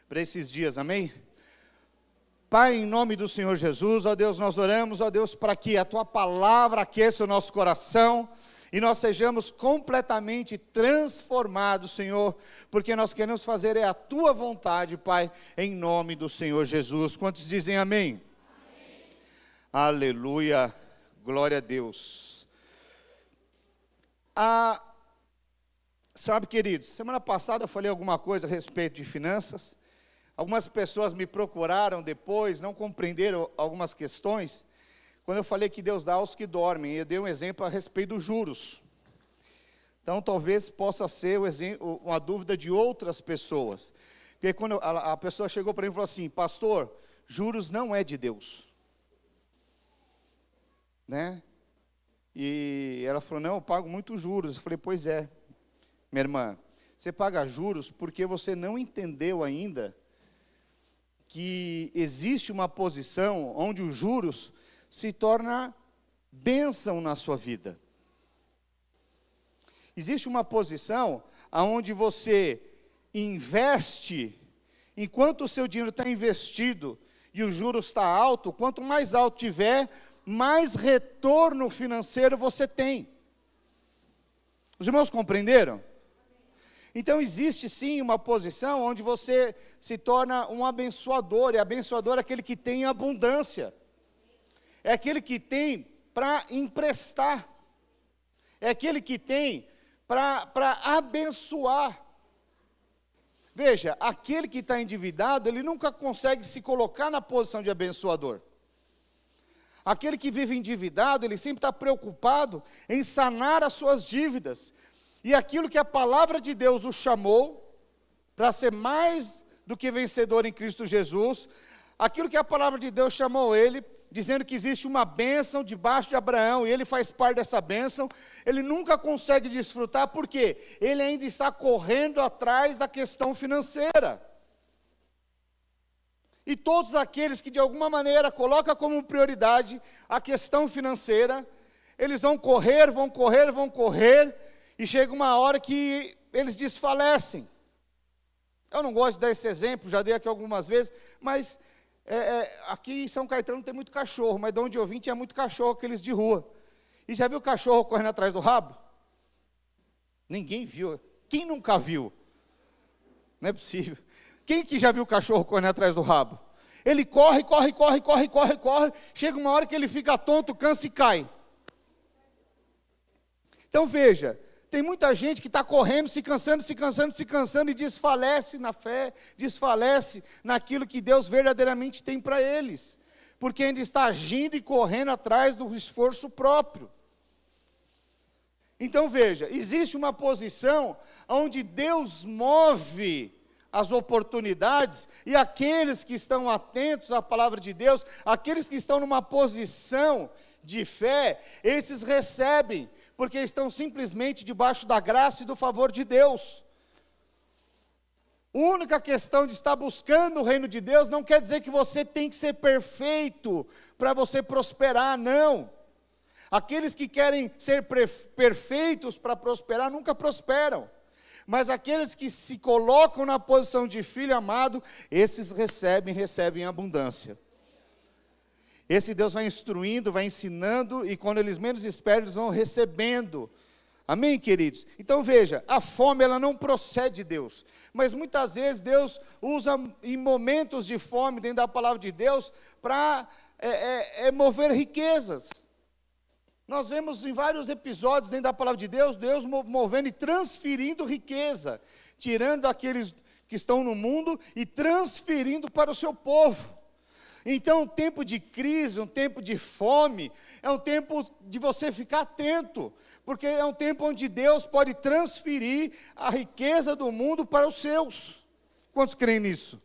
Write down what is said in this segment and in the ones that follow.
para esses dias, amém? Pai, em nome do Senhor Jesus, ó Deus, nós oramos, ó Deus, para que a Tua palavra aqueça o nosso coração, e nós sejamos completamente transformados, Senhor, porque nós queremos fazer a Tua vontade, Pai, em nome do Senhor Jesus. Quantos dizem amém? Amém. Aleluia, glória a Deus. Sabe, queridos, semana passada eu falei alguma coisa a respeito de finanças. Algumas pessoas me procuraram depois, não compreenderam algumas questões, quando eu falei que Deus dá aos que dormem. Eu dei um exemplo a respeito dos juros. Então, talvez possa ser uma dúvida de outras pessoas. Porque quando a pessoa chegou para mim e falou assim: pastor, juros não é de Deus. Né? E ela falou: não, eu pago muitos juros. Eu falei: pois é, minha irmã, você paga juros porque você não entendeu ainda que existe uma posição onde os juros se torna bênção na sua vida. Existe uma posição onde você investe, enquanto o seu dinheiro está investido e o juro está alto, quanto mais alto tiver, mais retorno financeiro você tem. Os irmãos compreenderam? Então existe sim uma posição onde você se torna um abençoador, e abençoador é aquele que tem abundância, é aquele que tem para emprestar, é aquele que tem para abençoar. Veja, aquele que está endividado, ele nunca consegue se colocar na posição de abençoador. Aquele que vive endividado, ele sempre está preocupado em sanar as suas dívidas. E aquilo que a palavra de Deus o chamou, para ser mais do que vencedor em Cristo Jesus, aquilo que a palavra de Deus chamou ele, dizendo que existe uma bênção debaixo de Abraão, e ele faz parte dessa bênção, ele nunca consegue desfrutar, porque ele ainda está correndo atrás da questão financeira. E todos aqueles que de alguma maneira colocam como prioridade a questão financeira, eles vão correr, e chega uma hora que eles desfalecem. Eu não gosto de dar esse exemplo, já dei aqui algumas vezes, mas aqui em São Caetano tem muito cachorro, mas de onde eu vim tinha muito cachorro, aqueles de rua. E já viu o cachorro correndo atrás do rabo? Ninguém viu. Quem nunca viu? Não é possível. Quem que já viu o cachorro correndo atrás do rabo? Ele corre, chega uma hora que ele fica tonto, cansa e cai. Então veja, tem muita gente que está correndo, se cansando e desfalece na fé, desfalece naquilo que Deus verdadeiramente tem para eles, porque ainda está agindo e correndo atrás do esforço próprio. Então veja, existe uma posição onde Deus move as oportunidades, e aqueles que estão atentos à palavra de Deus, aqueles que estão numa posição de fé, esses recebem, porque estão simplesmente debaixo da graça e do favor de Deus. A única questão de estar buscando o reino de Deus não quer dizer que você tem que ser perfeito para você prosperar, não. Aqueles que querem ser perfeitos para prosperar nunca prosperam, mas aqueles que se colocam na posição de filho amado, esses recebem abundância. Esse Deus vai instruindo, vai ensinando, e quando eles menos esperam, eles vão recebendo. Amém, queridos? Então veja, a fome ela não procede de Deus, mas muitas vezes Deus usa em momentos de fome, dentro da palavra de Deus, para mover riquezas. Nós vemos em vários episódios dentro da palavra de Deus, Deus movendo e transferindo riqueza, tirando aqueles que estão no mundo e transferindo para o seu povo. Então, um tempo de crise, um tempo de fome, é um tempo de você ficar atento, porque é um tempo onde Deus pode transferir a riqueza do mundo para os seus. Quantos creem nisso?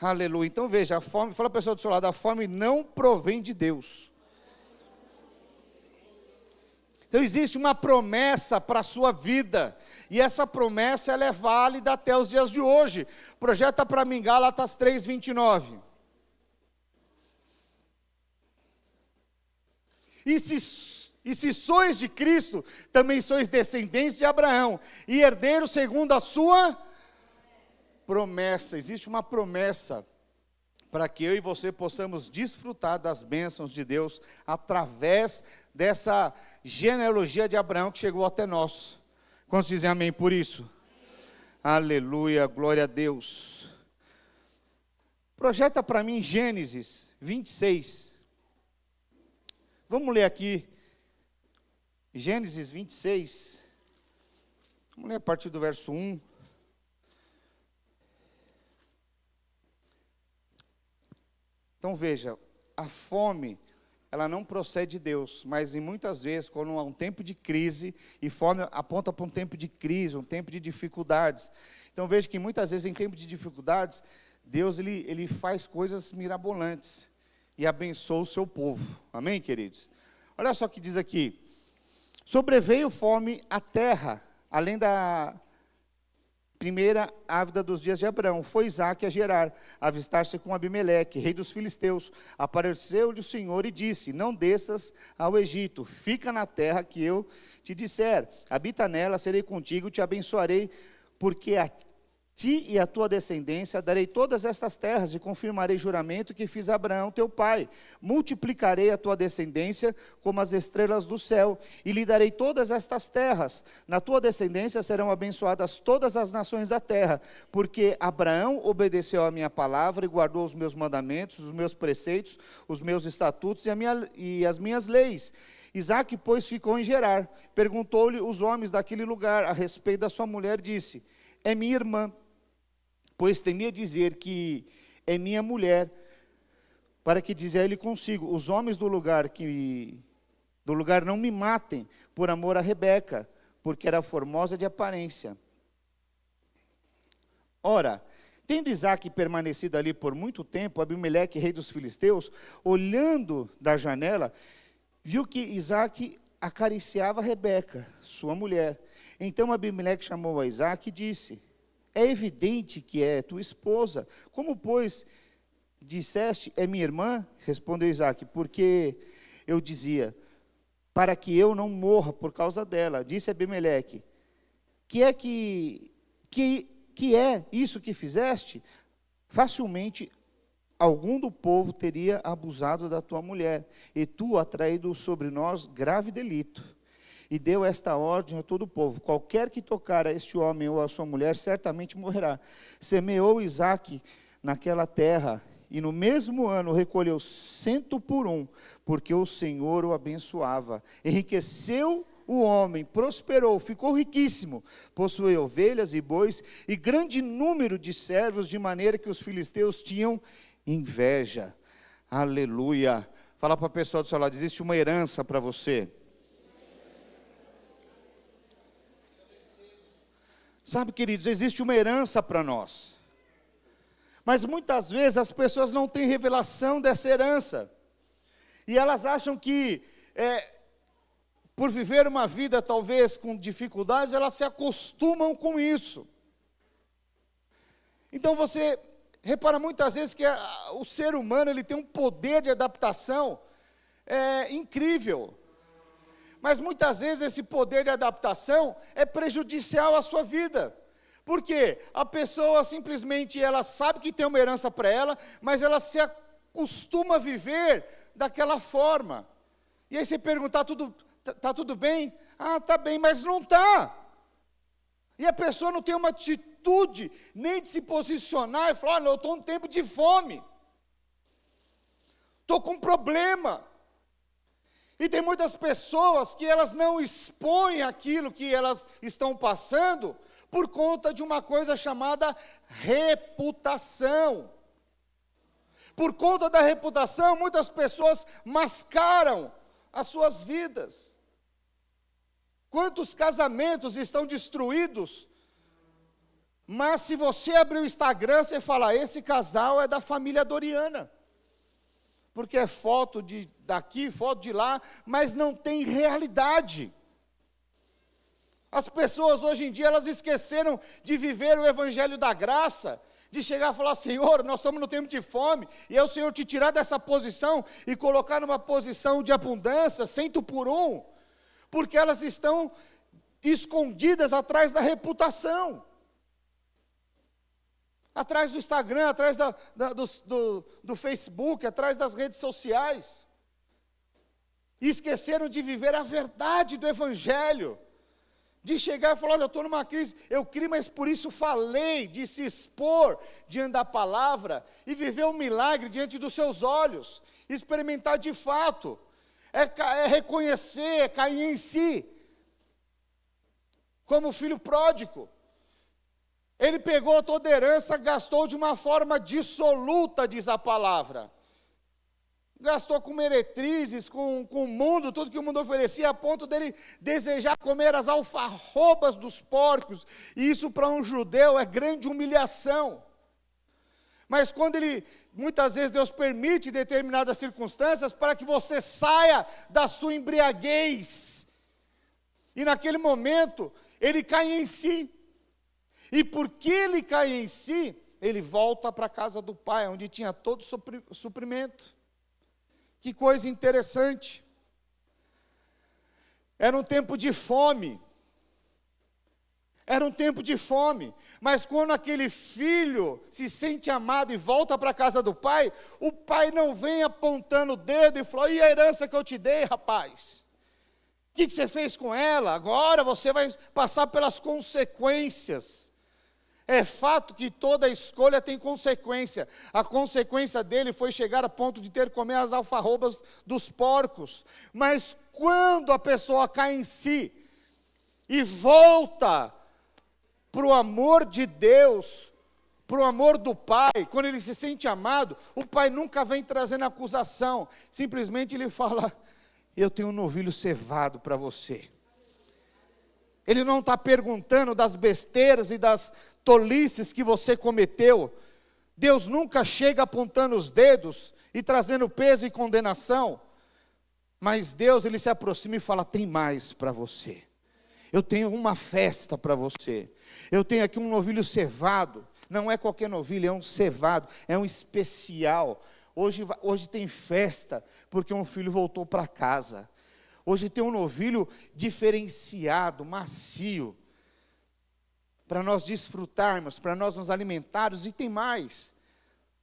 Aleluia. Então veja, a fome, fala a pessoa do seu lado, a fome não provém de Deus. Então existe uma promessa para a sua vida, e essa promessa ela é válida até os dias de hoje. Projeta para mim Gálatas 3:29. E se sois de Cristo, também sois descendentes de Abraão, e herdeiros segundo a sua... promessa, existe uma promessa para que eu e você possamos desfrutar das bênçãos de Deus através dessa genealogia de Abraão que chegou até nós. Quantos dizem amém por isso? Amém. Aleluia, glória a Deus. Projeta para mim Gênesis 26. Vamos ler aqui, Gênesis 26. Vamos ler a partir do verso 1. Então veja, a fome, ela não procede de Deus, mas em muitas vezes, quando há um tempo de crise, e fome aponta para um tempo de crise, um tempo de dificuldades. Então veja que muitas vezes em tempo de dificuldades, Deus ele faz coisas mirabolantes e abençoa o seu povo. Amém, queridos? Olha só o que diz aqui. Sobreveio fome à terra, além da primeira ávida dos dias de Abraão. Foi Isaque a Gerar, a avistar-se com Abimeleque, rei dos filisteus. Apareceu-lhe o Senhor e disse: não desças ao Egito, fica na terra que eu te disser, habita nela, serei contigo, te abençoarei, porque a ti e a tua descendência darei todas estas terras e confirmarei juramento que fiz a Abraão teu pai. Multiplicarei a tua descendência como as estrelas do céu e lhe darei todas estas terras. Na tua descendência serão abençoadas todas as nações da terra, porque Abraão obedeceu à minha palavra e guardou os meus mandamentos, os meus preceitos, os meus estatutos e as minhas leis. Isaque, pois, ficou em Gerar. Perguntou-lhe os homens daquele lugar a respeito da sua mulher, disse: é minha irmã. Pois temia dizer que é minha mulher, para que dizer ele consigo: os homens do lugar não me matem por amor a Rebeca, porque era formosa de aparência. Ora, tendo Isaque permanecido ali por muito tempo, Abimeleque, rei dos filisteus, olhando da janela, viu que Isaque acariciava Rebeca, sua mulher. Então Abimeleque chamou a Isaque e disse: é evidente que é tua esposa. Como, pois, disseste, é minha irmã? Respondeu Isaque: porque eu dizia, para que eu não morra por causa dela. Disse Abimeleque: que é isso que fizeste? Facilmente algum do povo teria abusado da tua mulher, e tu atraído sobre nós grave delito. E deu esta ordem a todo o povo: qualquer que tocar a este homem ou a sua mulher, certamente morrerá. Semeou Isaque naquela terra, e no mesmo ano recolheu 100 por 1, porque o Senhor o abençoava. Enriqueceu o homem, prosperou, ficou riquíssimo, possuía ovelhas e bois, e grande número de servos, de maneira que os filisteus tinham inveja. Aleluia. Fala para a pessoa do seu lado: existe uma herança para você. Sabe, queridos, existe uma herança para nós, mas muitas vezes as pessoas não têm revelação dessa herança, e elas acham que, por viver uma vida talvez com dificuldades, elas se acostumam com isso. Então você repara muitas vezes que o ser humano ele tem um poder de adaptação incrível. Mas muitas vezes esse poder de adaptação é prejudicial à sua vida. Por quê? A pessoa simplesmente ela sabe que tem uma herança para ela, mas ela se acostuma a viver daquela forma. E aí você pergunta: tá tudo bem? Ah, tá bem, mas não tá. E a pessoa não tem uma atitude nem de se posicionar e falar: olha, eu estou num tempo de fome. Estou com um problema. E tem muitas pessoas que elas não expõem aquilo que elas estão passando por conta de uma coisa chamada reputação. Por conta da reputação, muitas pessoas mascaram as suas vidas. Quantos casamentos estão destruídos? Mas se você abrir o Instagram, você fala: esse casal é da família Doriana. Porque é foto daqui, foto de lá, mas não tem realidade. As pessoas hoje em dia, elas esqueceram de viver o evangelho da graça, de chegar a falar: Senhor, nós estamos no tempo de fome, e é o Senhor te tirar dessa posição e colocar numa posição de abundância, 100 por 1, porque elas estão escondidas atrás da reputação. atrás do Instagram, atrás do Facebook, atrás das redes sociais. E esqueceram de viver a verdade do Evangelho. De chegar e falar, olha, eu estou numa crise, eu criei, mas por isso falei, de se expor diante da palavra, e viver um milagre diante dos seus olhos, experimentar de fato, é reconhecer, é cair em si, como o filho pródigo. Ele pegou toda a herança, gastou de uma forma dissoluta, diz a palavra. Gastou com meretrizes, com o mundo, tudo que o mundo oferecia, a ponto dele desejar comer as alfarrobas dos porcos. E isso para um judeu é grande humilhação. Mas quando muitas vezes Deus permite determinadas circunstâncias para que você saia da sua embriaguez. E naquele momento, ele cai em si. E porque ele cai em si, ele volta para a casa do pai, onde tinha todo o suprimento. Que coisa interessante. Era um tempo de fome. Era um tempo de fome. Mas quando aquele filho se sente amado e volta para a casa do pai, o pai não vem apontando o dedo e fala, e a herança que eu te dei, rapaz? O que você fez com ela? Agora você vai passar pelas consequências. É fato que toda escolha tem consequência. A consequência dele foi chegar a ponto de ter que comer as alfarrobas dos porcos. Mas quando a pessoa cai em si e volta para o amor de Deus, para o amor do pai, quando ele se sente amado, o pai nunca vem trazendo acusação. Simplesmente ele fala, eu tenho um novilho cevado para você. Ele não está perguntando das besteiras e das tolices que você cometeu. Deus nunca chega apontando os dedos e trazendo peso e condenação. Mas Deus, ele se aproxima e fala, tem mais para você. Eu tenho uma festa para você. Eu tenho aqui um novilho cevado. Não é qualquer novilho, é um cevado, é um especial. Hoje tem festa, porque um filho voltou para casa. Hoje tem um novilho diferenciado, macio, para nós desfrutarmos, para nós nos alimentarmos, e tem mais,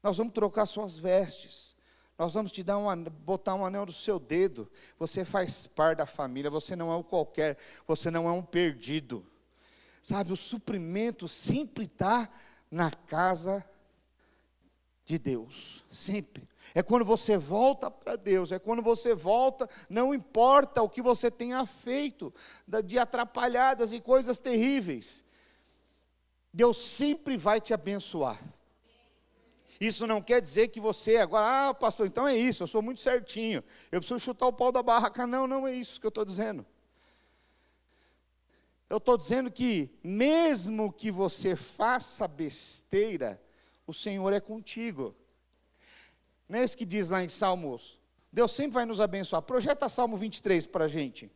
nós vamos trocar suas vestes, nós vamos te botar um anel no seu dedo, você faz parte da família, você não é um qualquer, você não é um perdido, sabe, o suprimento sempre está na casa de Deus, sempre. É quando você volta para Deus, é quando você volta, não importa o que você tenha feito, de atrapalhadas e coisas terríveis, Deus sempre vai te abençoar. Isso não quer dizer que você agora, pastor, então é isso, eu sou muito certinho, eu preciso chutar o pau da barraca. Não, não é isso que eu estou dizendo. Eu estou dizendo que, mesmo que você faça besteira, o Senhor é contigo. Não é isso que diz lá em Salmos? Deus sempre vai nos abençoar. Projeta Salmo 23 para a gente.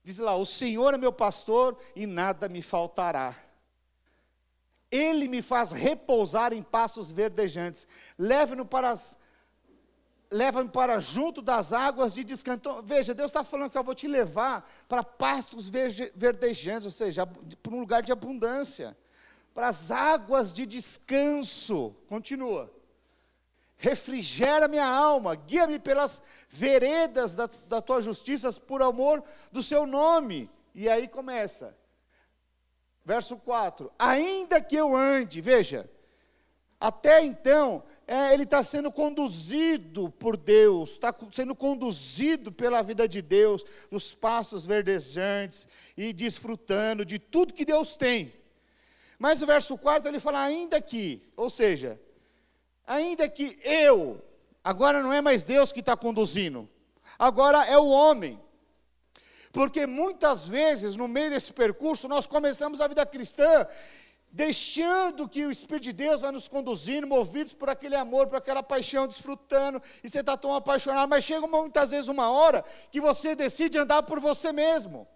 Diz lá, o Senhor é meu pastor e nada me faltará. Ele me faz repousar em pastos verdejantes. Leva-me para junto das águas de descanso. Então, veja, Deus está falando que eu vou te levar para pastos verdejantes, ou seja, para um lugar de abundância, para as águas de descanso. Continua. Refrigera minha alma, guia-me pelas veredas da tua justiça, por amor do seu nome. E aí começa, verso 4, ainda que eu ande, veja, até então, ele está sendo conduzido por Deus, está sendo conduzido pela vida de Deus, nos pastos verdejantes, e desfrutando de tudo que Deus tem. Mas o verso 4 ele fala, ainda que, ou seja, ainda que agora não é mais Deus que está conduzindo, agora é o homem. Porque muitas vezes, no meio desse percurso, nós começamos a vida cristã, deixando que o Espírito de Deus vai nos conduzindo, movidos por aquele amor, por aquela paixão, desfrutando, e você está tão apaixonado, mas chega muitas vezes uma hora, que você decide andar por você mesmo.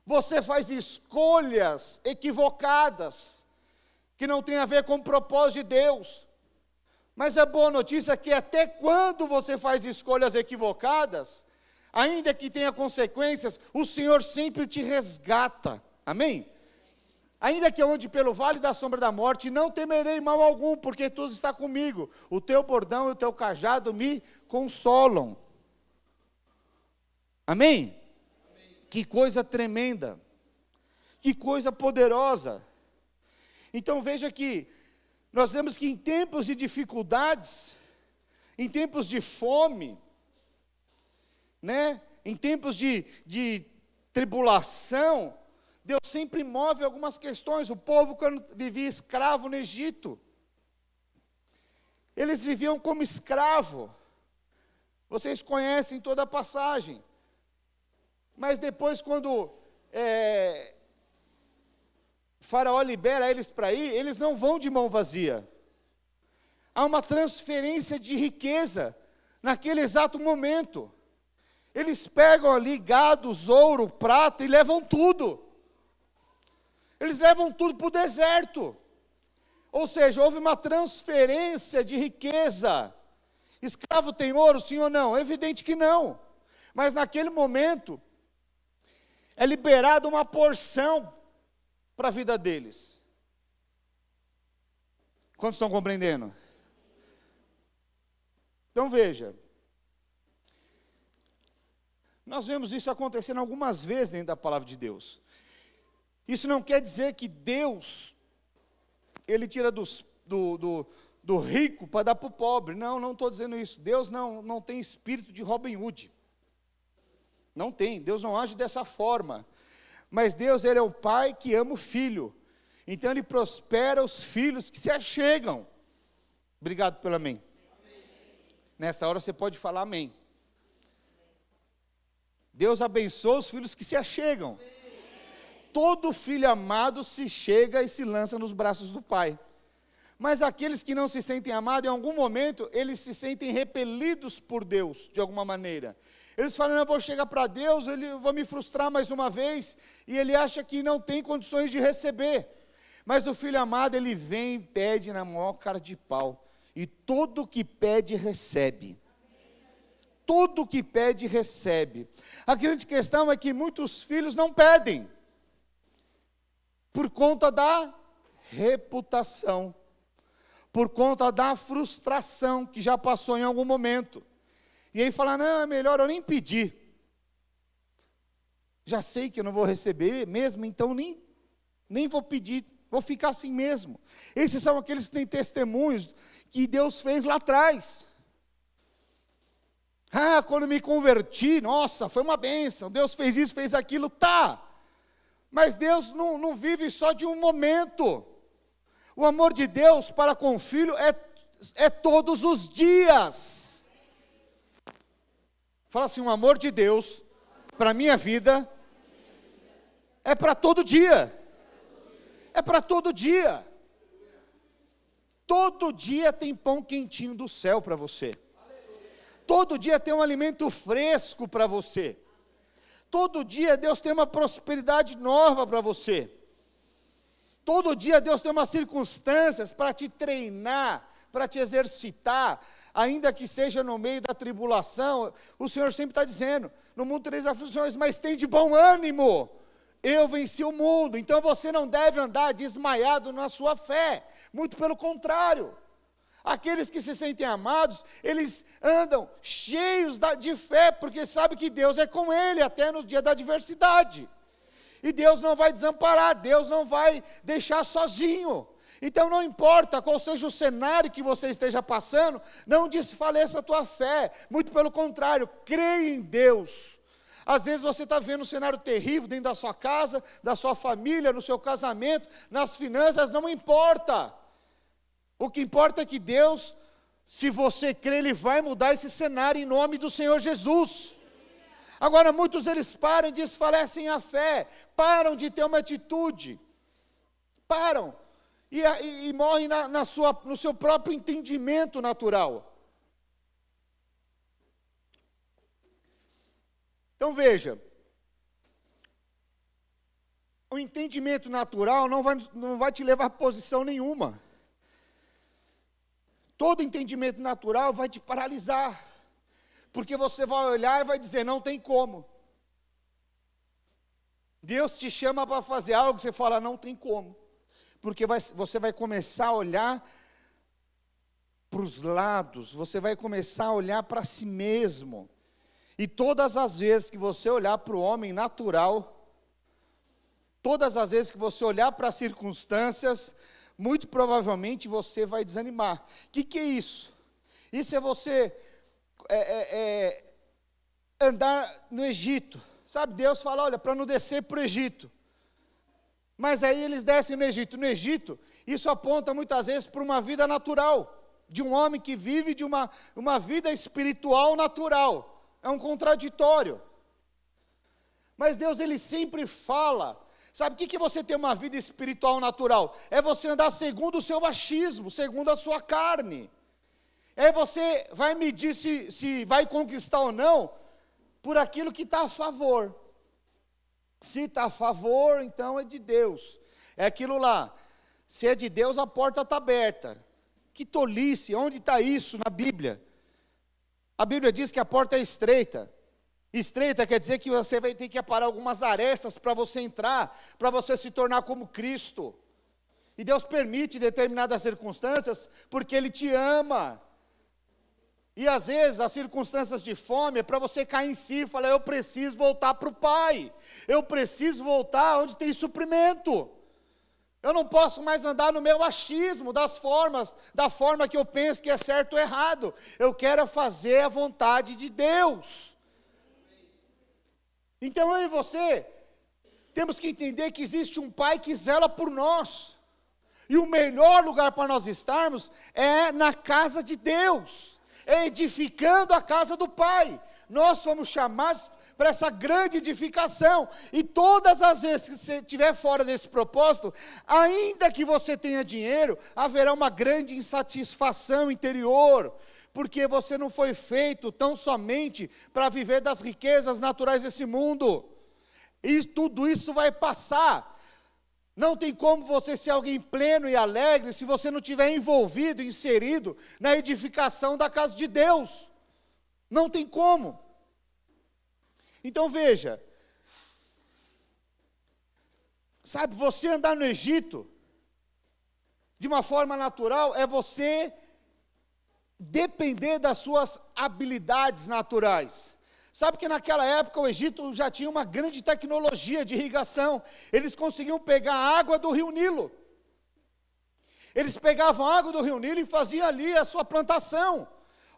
Você faz escolhas equivocadas, que não tem a ver com o propósito de Deus. Mas a boa notícia é que até quando você faz escolhas equivocadas, ainda que tenha consequências, o Senhor sempre te resgata. Amém? Ainda que eu ande pelo vale da sombra da morte, não temerei mal algum, porque tu está comigo. O teu bordão e o teu cajado me consolam. Amém? Que coisa tremenda. Que coisa poderosa. Então veja que nós vemos que em tempos de dificuldades, em tempos de fome, né, em tempos de tribulação, Deus sempre move algumas questões. O povo, quando vivia escravo no Egito, eles viviam como escravo. Vocês conhecem toda a passagem. Mas depois, quando Faraó libera eles para ir, eles não vão de mão vazia. Há uma transferência de riqueza naquele exato momento. Eles pegam ali gados, ouro, prata e levam tudo. Eles levam tudo para o deserto. Ou seja, houve uma transferência de riqueza. Escravo tem ouro, sim ou não? É evidente que não. Mas naquele momento, é liberada uma porção para a vida deles. Quantos estão compreendendo? Então veja, nós vemos isso acontecendo algumas vezes dentro da palavra de Deus. Isso não quer dizer que Deus, Ele tira do rico para dar para o pobre. Não, não estou dizendo isso. Deus não tem espírito de Robin Hood. Não tem, Deus não age dessa forma. Mas Deus, Ele é o pai que ama o filho. Então Ele prospera os filhos que se achegam. Obrigado pelo amém. Nessa hora você pode falar amém. Deus abençoa os filhos que se achegam. Todo filho amado se chega e se lança nos braços do pai. Mas aqueles que não se sentem amados, em algum momento, eles se sentem repelidos por Deus, de alguma maneira. Eles falam, eu vou chegar para Deus, eu vou me frustrar mais uma vez, e ele acha que não tem condições de receber. Mas o filho amado, ele vem e pede na maior cara de pau. E tudo que pede, recebe. Tudo que pede, recebe. A grande questão é que muitos filhos não pedem. Por conta da reputação. Por conta da frustração que já passou em algum momento. E aí fala, não, é melhor eu nem pedir. Já sei que eu não vou receber mesmo, então nem vou pedir, vou ficar assim mesmo. Esses são aqueles que têm testemunhos que Deus fez lá atrás. Ah, quando me converti, nossa, foi uma bênção, Deus fez isso, fez aquilo, tá. Mas Deus não vive só de um momento. O amor de Deus para com o filho é todos os dias. Fala assim, o amor de Deus para a minha vida é para todo dia. É para todo dia. Todo dia tem pão quentinho do céu para você. Todo dia tem um alimento fresco para você. Todo dia Deus tem uma prosperidade nova para você. Todo dia Deus tem umas circunstâncias para te treinar, para te exercitar, ainda que seja no meio da tribulação. O Senhor sempre está dizendo, no mundo tereis aflições, mas tem de bom ânimo. Eu venci o mundo. Então você não deve andar desmaiado na sua fé. Muito pelo contrário. Aqueles que se sentem amados, eles andam cheios de fé, porque sabem que Deus é com ele, até no dia da adversidade. E Deus não vai desamparar, Deus não vai deixar sozinho. Então não importa qual seja o cenário que você esteja passando, não desfaleça a tua fé, muito pelo contrário, creia em Deus. Às vezes você está vendo um cenário terrível dentro da sua casa, da sua família, no seu casamento, nas finanças, não importa. O que importa é que Deus, se você crer, Ele vai mudar esse cenário em nome do Senhor Jesus. Agora muitos eles param e desfalecem a fé, param de ter uma atitude, param e morrem no seu próprio entendimento natural. Então veja, o entendimento natural não vai te levar a posição nenhuma. Todo entendimento natural vai te paralisar, porque você vai olhar e vai dizer, não tem como. Deus te chama para fazer algo que você fala, não tem como. Porque você vai começar a olhar para os lados, você vai começar a olhar para si mesmo. E todas as vezes que você olhar para o homem natural, todas as vezes que você olhar para as circunstâncias, muito provavelmente você vai desanimar. O que é isso? Isso é você andar no Egito. Sabe, Deus fala, olha, para não descer para o Egito. Mas aí eles descem no Egito. No Egito, isso aponta muitas vezes para uma vida natural, de um homem que vive de uma vida espiritual natural. É um contraditório. Mas Deus, Ele sempre fala. Sabe o que você tem uma vida espiritual natural? É você andar segundo o seu achismo, segundo a sua carne. Aí você vai medir se vai conquistar ou não, por aquilo que está a favor. Se está a favor, então é de Deus. É aquilo lá. Se é de Deus, a porta está aberta. Que tolice, onde está isso na Bíblia? A Bíblia diz que a porta é estreita. Estreita quer dizer que você vai ter que aparar algumas arestas para você entrar, para você se tornar como Cristo. E Deus permite determinadas circunstâncias, porque Ele te ama. E às vezes as circunstâncias de fome é para você cair em si e falar, eu preciso voltar para o Pai. Eu preciso voltar onde tem suprimento. Eu não posso mais andar no meu achismo, da forma que eu penso que é certo ou errado. Eu quero fazer a vontade de Deus. Então eu e você, temos que entender que existe um Pai que zela por nós. E o melhor lugar para nós estarmos é na casa de Deus, é edificando a casa do Pai. Nós fomos chamados para essa grande edificação, e todas as vezes que você estiver fora desse propósito, ainda que você tenha dinheiro, haverá uma grande insatisfação interior, porque você não foi feito tão somente para viver das riquezas naturais desse mundo, e tudo isso vai passar. Não tem como você ser alguém pleno e alegre, se você não estiver envolvido, inserido na edificação da casa de Deus, não tem como. Então veja, sabe, você andar no Egito, de uma forma natural, é você depender das suas habilidades naturais. Sabe que naquela época o Egito já tinha uma grande tecnologia de irrigação, eles conseguiam pegar a água do rio Nilo, eles pegavam a água do rio Nilo e faziam ali a sua plantação.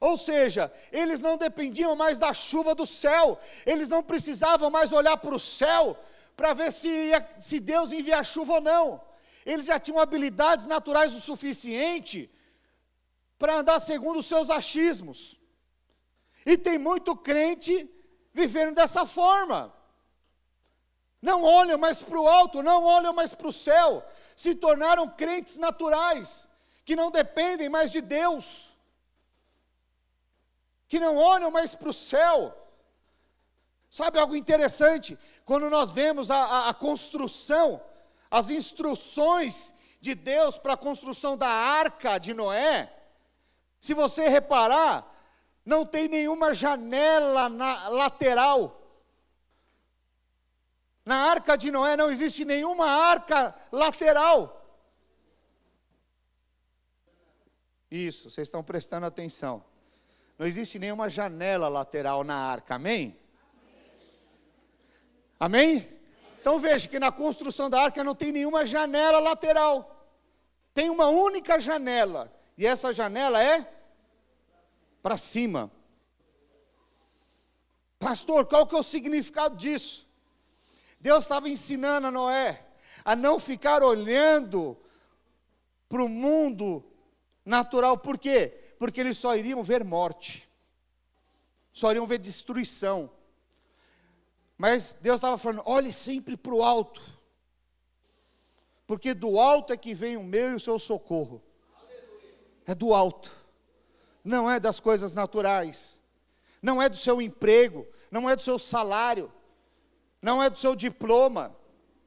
Ou seja, eles não dependiam mais da chuva do céu, eles não precisavam mais olhar para o céu para ver se Deus envia chuva ou não. Eles já tinham habilidades naturais o suficiente para andar segundo os seus achismos. E tem muito crente vivendo dessa forma. Não olham mais para o alto, não olham mais para o céu, se tornaram crentes naturais, que não dependem mais de Deus, que não olham mais para o céu. Sabe algo interessante? Quando nós vemos a construção, as instruções de Deus para a construção da arca de Noé, se você reparar, não tem nenhuma janela na lateral. Na arca de Noé não existe nenhuma arca lateral. Isso, vocês estão prestando atenção. Não existe nenhuma janela lateral na arca, amém? Amém? Então veja que na construção da arca não tem nenhuma janela lateral. Tem uma única janela, e essa janela é para cima. Pastor, qual que é o significado disso? Deus estava ensinando a Noé a não ficar olhando para o mundo natural. Por quê? Porque eles só iriam ver morte, só iriam ver destruição. Mas Deus estava falando, olhe sempre para o alto, porque do alto é que vem o meu e o seu socorro. É do alto, não é das coisas naturais, não é do seu emprego, não é do seu salário, não é do seu diploma,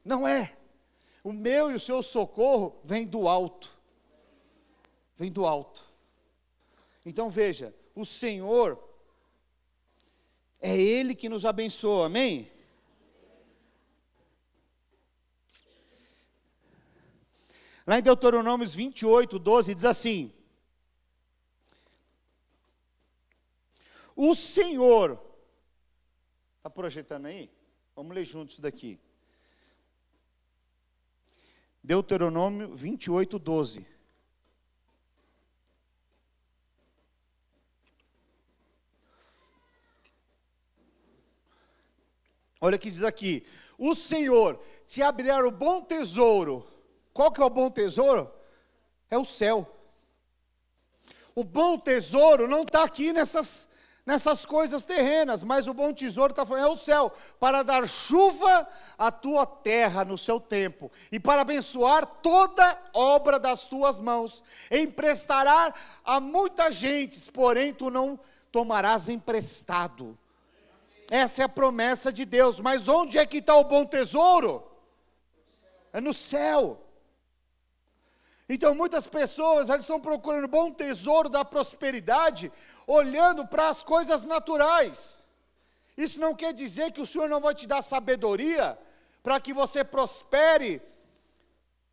não é. O meu e o seu socorro vem do alto, vem do alto. Então veja, o Senhor, é Ele que nos abençoa, amém? Lá em Deuteronômios 28, 12, diz assim: o Senhor, está projetando aí? Vamos ler juntos isso daqui. Deuteronômio 28, 12. Olha o que diz aqui: o Senhor te abrirá o bom tesouro. Qual que é o bom tesouro? É o céu. O bom tesouro não está aqui nessas coisas terrenas, mas o bom tesouro está falando, é o céu, para dar chuva à tua terra no seu tempo, e para abençoar toda obra das tuas mãos, emprestará a muita gente, porém tu não tomarás emprestado. Essa é a promessa de Deus. Mas onde é que está o bom tesouro? É no céu. Então muitas pessoas, elas estão procurando o bom tesouro da prosperidade, olhando para as coisas naturais. Isso não quer dizer que o Senhor não vai te dar sabedoria, para que você prospere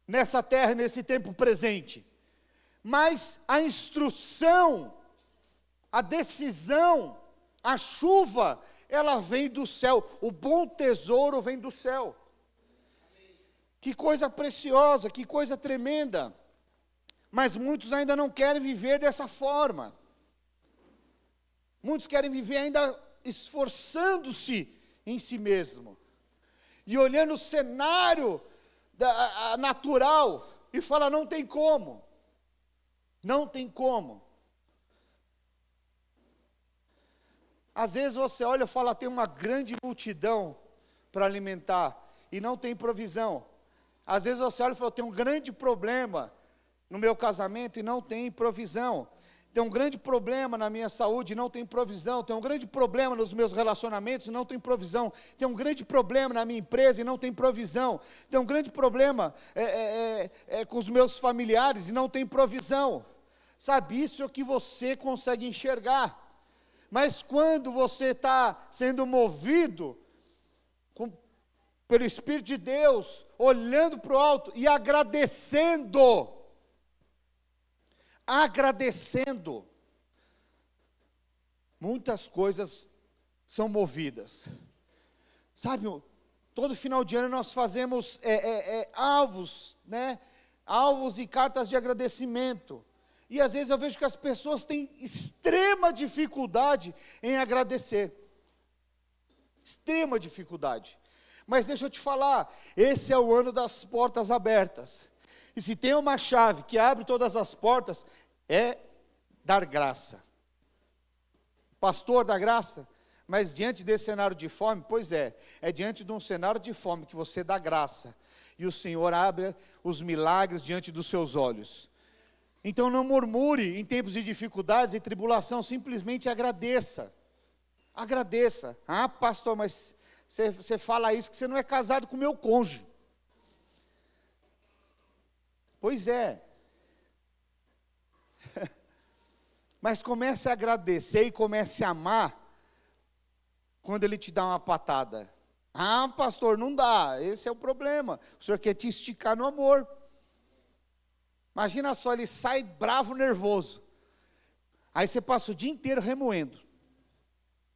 nessa terra, nesse tempo presente. Mas a instrução, a decisão, a chuva, ela vem do céu. O bom tesouro vem do céu. Que coisa preciosa, que coisa tremenda. Mas muitos ainda não querem viver dessa forma. Muitos querem viver ainda esforçando-se em si mesmo. E olhando o cenário natural e fala, não tem como. Não tem como. Às vezes você olha e fala, tem uma grande multidão para alimentar e não tem provisão. Às vezes você olha e fala, tem um grande problema no meu casamento e não tem provisão. Tem um grande problema na minha saúde e não tem provisão. Tem um grande problema nos meus relacionamentos e não tem provisão. Tem um grande problema na minha empresa e não tem provisão. Tem um grande problema com os meus familiares e não tem provisão. Sabe, isso é o que você consegue enxergar. Mas quando você está sendo movido pelo Espírito de Deus, olhando para o alto e agradecendo, muitas coisas são movidas. Sabe, todo final de ano nós fazemos alvos, né? Alvos e cartas de agradecimento. E às vezes eu vejo que as pessoas têm extrema dificuldade em agradecer. Extrema dificuldade. Mas deixa eu te falar, esse é o ano das portas abertas. E se tem uma chave que abre todas as portas, é dar graça. Pastor, dá graça? Mas diante desse cenário de fome, pois é diante de um cenário de fome que você dá graça. E o Senhor abre os milagres diante dos seus olhos. Então não murmure em tempos de dificuldades e tribulação, simplesmente agradeça. Agradeça. Ah, pastor, mas você fala isso que você não é casado com o meu cônjuge. Pois é. Mas comece a agradecer e comece a amar quando ele te dá uma patada. Ah, pastor, não dá, esse é o problema. O Senhor quer te esticar no amor. Imagina só, ele sai bravo, nervoso. Aí você passa o dia inteiro remoendo.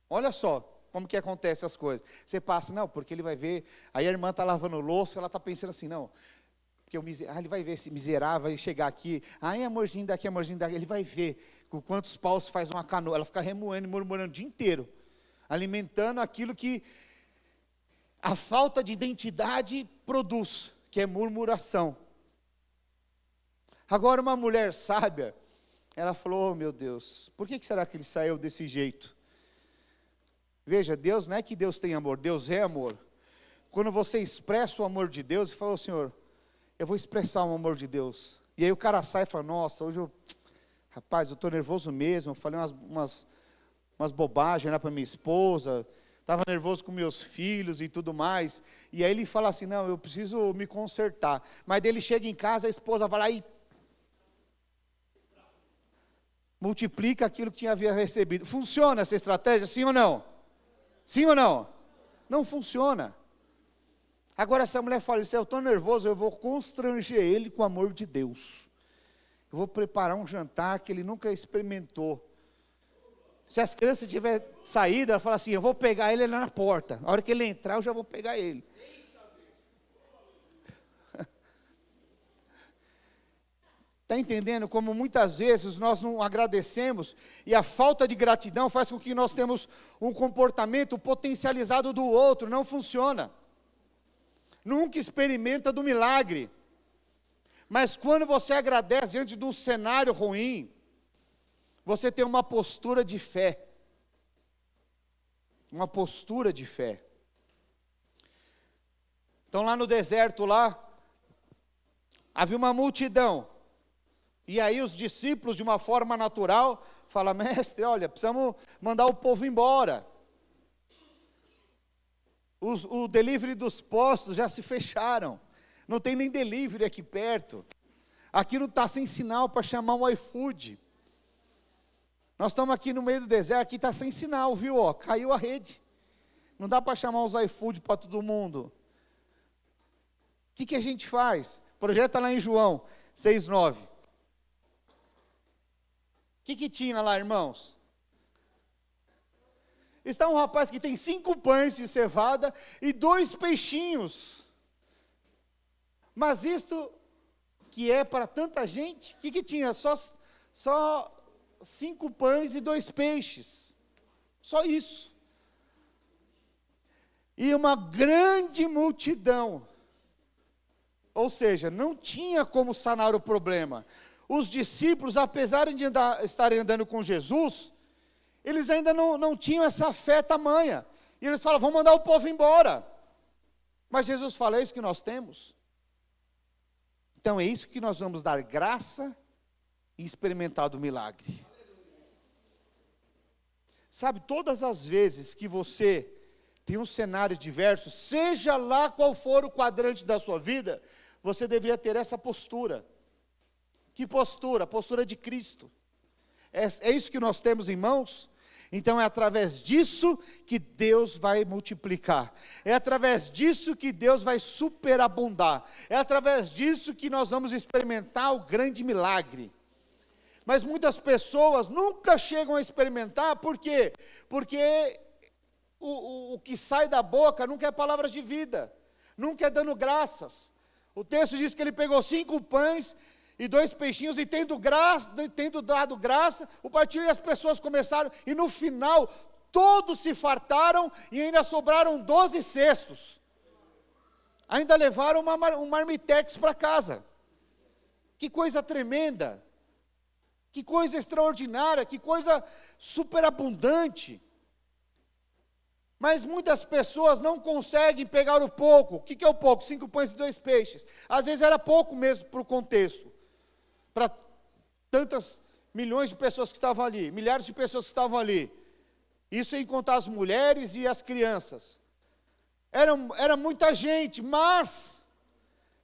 Olha só como que acontece as coisas. Você passa, não, porque ele vai ver, aí a irmã está lavando louça, ela está pensando assim, não, porque ele vai ver esse miserável, vai chegar aqui, ai amorzinho daqui, ele vai ver com quantos paus faz uma canoa, ela fica remoendo, murmurando o dia inteiro, alimentando aquilo que a falta de identidade produz, que é murmuração. Agora uma mulher sábia, ela falou, oh, meu Deus, por que será que ele saiu desse jeito? Veja, Deus não é que Deus tem amor, Deus é amor. Quando você expressa o amor de Deus, e fala, Senhor, eu vou expressar o amor de Deus. E aí o cara sai e fala, nossa, hoje rapaz, eu estou nervoso mesmo, eu falei umas bobagens, né, para minha esposa, estava nervoso com meus filhos e tudo mais. E aí ele fala assim, não, eu preciso me consertar. Mas daí ele chega em casa, a esposa vai lá e multiplica aquilo que havia recebido. Funciona essa estratégia, sim ou não? Sim ou não? Não funciona. Agora essa mulher fala, se eu estou nervoso, eu vou constranger ele com o amor de Deus. Eu vou preparar um jantar que ele nunca experimentou. Se as crianças tiverem saído, ela fala assim, eu vou pegar ele lá na porta. A hora que ele entrar, eu já vou pegar ele. Está entendendo como muitas vezes nós não agradecemos e a falta de gratidão faz com que nós temos um comportamento potencializado do outro, não funciona. Nunca experimenta do milagre. Mas quando você agradece diante de um cenário ruim, você tem uma postura de fé. Uma postura de fé. Então lá no deserto lá, havia uma multidão. E aí os discípulos, de uma forma natural, falam, mestre, olha, precisamos mandar o povo embora. O delivery dos postos já se fecharam. Não tem nem delivery aqui perto. Aqui não está sem sinal para chamar o iFood. Nós estamos aqui no meio do deserto, aqui está sem sinal, viu? Ó, caiu a rede. Não dá para chamar os iFood para todo mundo. O que a gente faz? Projeta lá em João 6,9. O que tinha lá, irmãos? Está um rapaz que tem 5 pães de cevada e 2 peixinhos. Mas isto que é para tanta gente, o que tinha? Só 5 pães e 2 peixes. Só isso. E uma grande multidão. Ou seja, não tinha como sanar o problema. Os discípulos, apesar de estarem andando com Jesus, eles ainda não tinham essa fé tamanha. E eles falam, vamos mandar o povo embora. Mas Jesus fala, é isso que nós temos. Então é isso que nós vamos dar graça e experimentar do milagre. Sabe, todas as vezes que você tem um cenário diverso, seja lá qual for o quadrante da sua vida, você deveria ter essa postura. Que postura? A postura de Cristo. É isso que nós temos em mãos? Então é através disso que Deus vai multiplicar. É através disso que Deus vai superabundar. É através disso que nós vamos experimentar o grande milagre. Mas muitas pessoas nunca chegam a experimentar, por quê? Porque o que sai da boca nunca é palavras de vida, nunca é dando graças. O texto diz que ele pegou 5 pães e 2 peixinhos, e tendo dado graça, o partiu e as pessoas começaram, e no final, todos se fartaram, e ainda sobraram 12 cestos. Ainda levaram um marmitex para casa. Que coisa tremenda, que coisa extraordinária, que coisa superabundante. Mas muitas pessoas não conseguem pegar o pouco. O que é o pouco? 5 pães e 2 peixes. Às vezes era pouco mesmo para o contexto. Para tantas milhões de pessoas que estavam ali, milhares de pessoas que estavam ali. Isso sem contar as mulheres e as crianças. Era muita gente, mas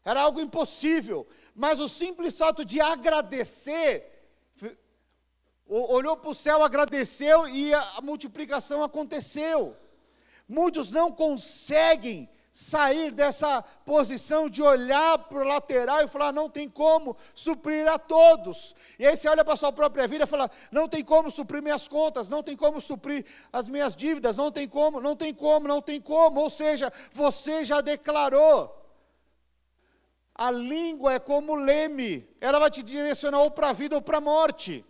era algo impossível. Mas o simples fato de agradecer, olhou para o céu, agradeceu e a multiplicação aconteceu. Muitos não conseguem sair dessa posição de olhar para o lateral e falar, não tem como suprir a todos. E aí você olha para a sua própria vida e fala, não tem como suprir minhas contas, não tem como suprir as minhas dívidas, não tem como. Ou seja, você já declarou. A língua é como leme, ela vai te direcionar ou para a vida ou para a morte.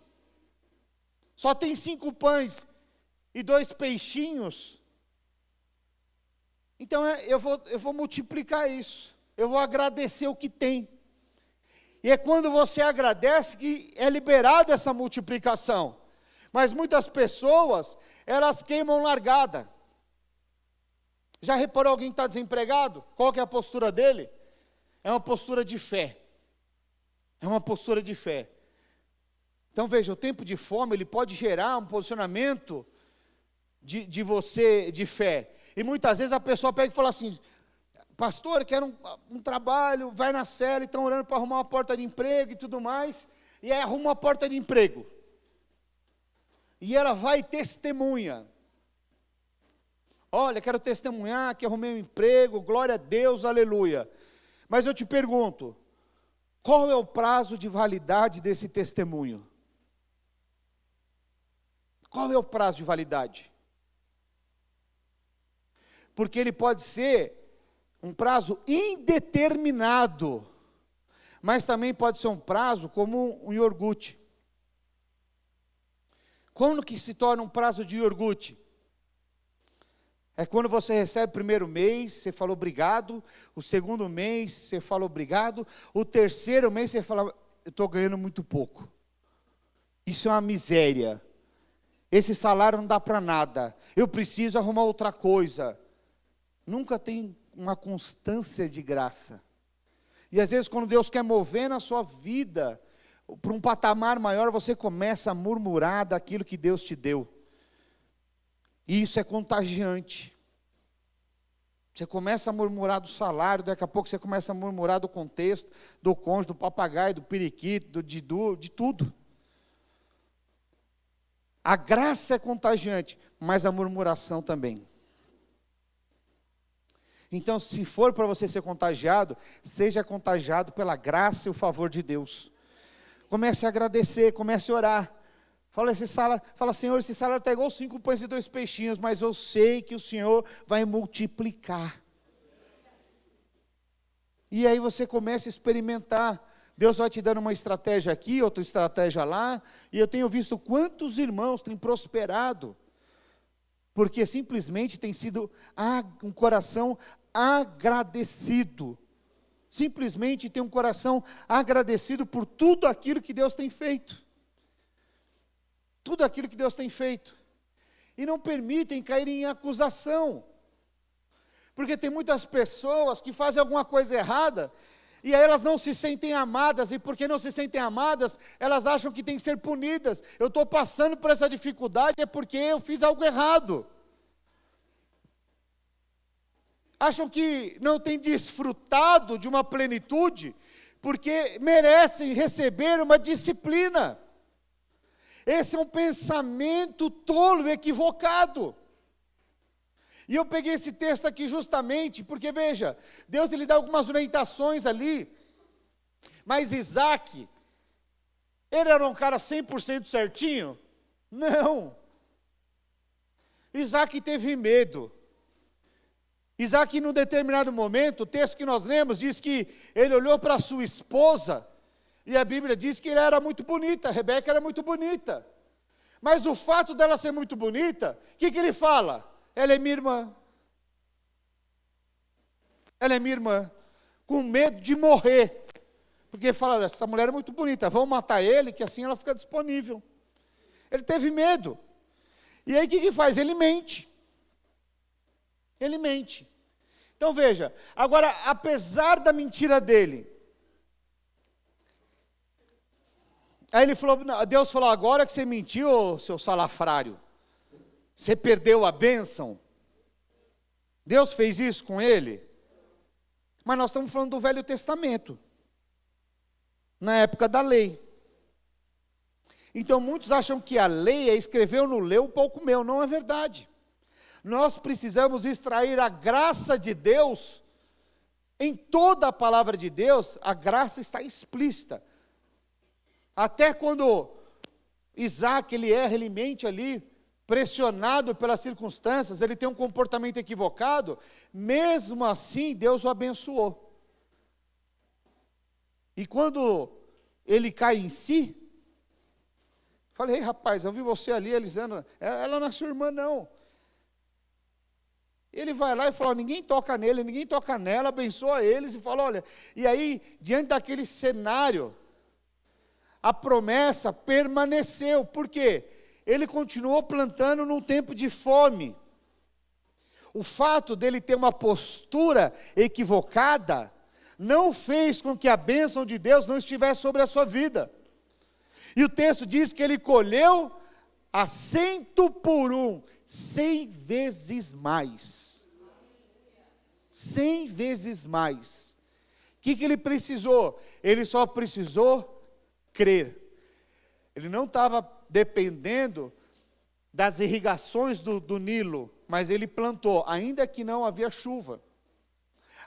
Só tem 5 pães e 2 peixinhos. Então eu vou multiplicar isso, eu vou agradecer o que tem. E é quando você agradece que é liberada essa multiplicação. Mas muitas pessoas, elas queimam largada. Já reparou alguém que está desempregado? Qual que é a postura dele? É uma postura de fé. É uma postura de fé. Então veja, o tempo de fome, ele pode gerar um posicionamento de você, de fé. E muitas vezes a pessoa pega e fala assim, pastor, eu quero um trabalho, vai na cela, estão orando para arrumar uma porta de emprego e tudo mais, e aí arruma uma porta de emprego. E ela vai e testemunha. Olha, quero testemunhar que arrumei um emprego, glória a Deus, aleluia. Mas eu te pergunto, qual é o prazo de validade desse testemunho? Qual é o prazo de validade? Porque ele pode ser um prazo indeterminado, mas também pode ser um prazo como um iogurte. Quando que se torna um prazo de iogurte? É quando você recebe o primeiro mês, você fala obrigado, o segundo mês você fala obrigado, o terceiro mês você fala, eu estou ganhando muito pouco. Isso é uma miséria. Esse salário não dá para nada, eu preciso arrumar outra coisa. Nunca tem uma constância de graça. E às vezes quando Deus quer mover na sua vida, para um patamar maior, você começa a murmurar daquilo que Deus te deu. E isso é contagiante. Você começa a murmurar do salário, daqui a pouco você começa a murmurar do contexto, do cônjuge, do papagaio, do periquito, de tudo. A graça é contagiante, mas a murmuração também. Então, se for para você ser contagiado, seja contagiado pela graça e o favor de Deus. Comece a agradecer, comece a orar. Fala, Senhor, esse salário está igual 5 pães e 2 peixinhos, mas eu sei que o Senhor vai multiplicar. E aí você começa a experimentar. Deus vai te dando uma estratégia aqui, outra estratégia lá, e eu tenho visto quantos irmãos têm prosperado, porque simplesmente tem sido um coração agradecido. Simplesmente tem um coração agradecido por tudo aquilo que Deus tem feito. Tudo aquilo que Deus tem feito. E não permitem cair em acusação. Porque tem muitas pessoas que fazem alguma coisa errada, e aí elas não se sentem amadas, e porque não se sentem amadas, elas acham que têm que ser punidas. Eu estou passando por essa dificuldade, é porque eu fiz algo errado. Acham que não têm desfrutado de uma plenitude, porque merecem receber uma disciplina. Esse é um pensamento tolo, equivocado. E eu peguei esse texto aqui justamente, porque veja, Deus lhe dá algumas orientações ali, mas Isaac, ele era um cara 100% certinho? Não. Isaac teve medo. Isaac, num determinado momento, o texto que nós lemos, diz que ele olhou para sua esposa, e a Bíblia diz que ela era muito bonita, Rebeca era muito bonita. Mas o fato dela ser muito bonita, o que ele fala? Ela é minha irmã. Ela é minha irmã. Com medo de morrer. Porque fala, essa mulher é muito bonita, vamos matar ele, que assim ela fica disponível. Ele teve medo. E aí o que faz? Ele mente. Ele mente. Então veja, agora, apesar da mentira dele, aí Deus falou, agora que você mentiu, seu salafrário, você perdeu a bênção. Deus fez isso com ele? Mas nós estamos falando do Velho Testamento, na época da lei. Então muitos acham que a lei é escreveu no leu, pau comeu, não é verdade. Nós precisamos extrair a graça de Deus, em toda a palavra de Deus, a graça está explícita. Até quando Isaac, ele mente ali, pressionado pelas circunstâncias, ele tem um comportamento equivocado, mesmo assim Deus o abençoou. E quando ele cai em si, falei, rapaz, eu vi você ali, Elisandra, ela não é sua irmã não. Ele vai lá e fala, ninguém toca nele, ninguém toca nela, abençoa eles, e fala, olha, e aí, diante daquele cenário, a promessa permaneceu, por quê? Ele continuou plantando num tempo de fome. O fato dele ter uma postura equivocada, não fez com que a bênção de Deus não estivesse sobre a sua vida. E o texto diz que ele colheu a 100 por 1, 100 vezes mais. 100 vezes mais. O que ele precisou? Ele só precisou crer. Ele não estava dependendo das irrigações do Nilo. mas ele plantou, ainda que não havia chuva,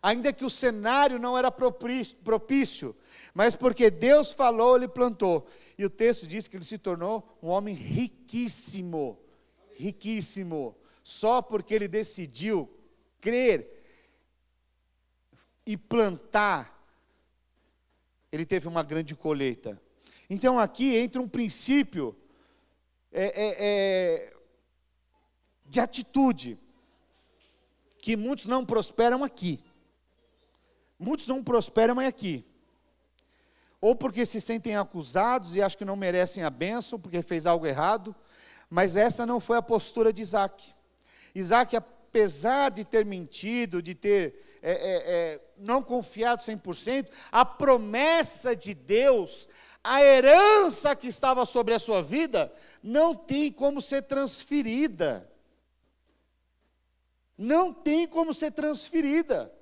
ainda que o cenário não era propício, mas porque Deus falou, ele plantou. E o texto diz que ele se tornou um homem riquíssimo, riquíssimo, só porque ele decidiu crer e plantar, ele teve uma grande colheita. Então aqui entra um princípio de atitude, que muitos não prosperam aqui. Muitos não prosperam aqui, ou porque se sentem acusados e acham que não merecem a bênção, porque fez algo errado, mas essa não foi a postura de Isaac. Isaac, apesar de ter mentido, de ter não confiado 100%, a promessa de Deus, a herança que estava sobre a sua vida, não tem como ser transferida. Não tem como ser transferida.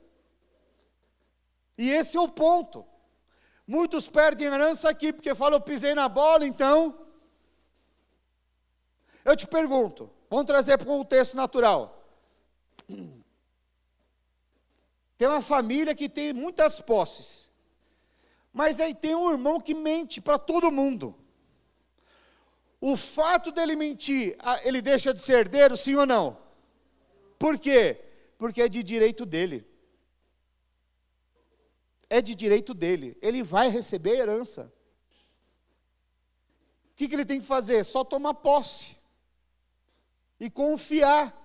E esse é o ponto. Muitos perdem a herança aqui, porque falam, eu pisei na bola, então. Eu te pergunto, vamos trazer para o contexto natural. Tem uma família que tem muitas posses, mas aí tem um irmão que mente para todo mundo. O fato dele mentir, ele deixa de ser herdeiro, sim ou não? Por quê? Porque é de direito dele. É de direito dele, ele vai receber a herança. O que ele tem que fazer? Só tomar posse e confiar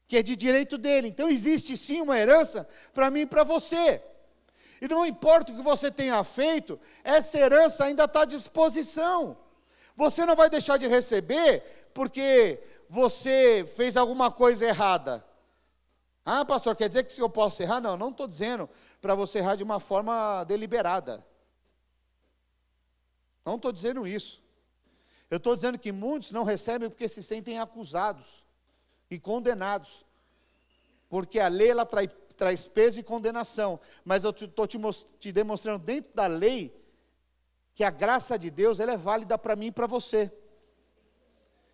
que é de direito dele. Então existe sim uma herança para mim e para você, e não importa o que você tenha feito, essa herança ainda está à disposição. Você não vai deixar de receber porque você fez alguma coisa errada. Ah, pastor, quer dizer que eu posso errar? Não, não estou dizendo para você errar de uma forma deliberada. Não estou dizendo isso. Eu estou dizendo que muitos não recebem porque se sentem acusados e condenados. Porque a lei, ela traz peso e condenação. Mas eu estou te demonstrando dentro da lei que a graça de Deus, ela é válida para mim e para você.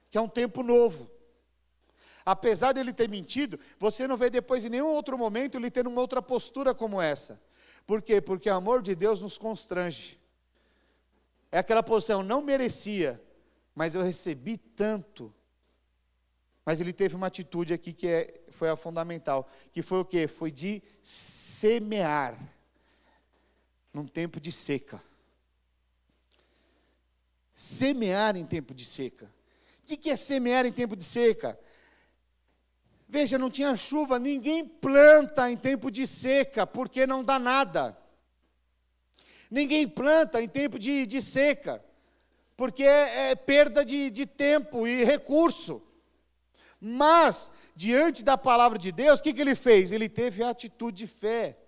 Que é um tempo novo. Apesar de ele ter mentido, você não vê depois em nenhum outro momento ele ter uma outra postura como essa. Por quê? Porque o amor de Deus nos constrange. É aquela posição, não merecia, mas eu recebi tanto. Mas ele teve uma atitude aqui que foi a fundamental, que foi o quê? Foi de semear, num tempo de seca. Semear em tempo de seca. O que é semear em tempo de seca? Veja, não tinha chuva, ninguém planta em tempo de seca, porque não dá nada. Ninguém planta em tempo de seca, porque é perda de tempo e recurso. Mas, diante da palavra de Deus, o que ele fez? Ele teve a atitude de fé,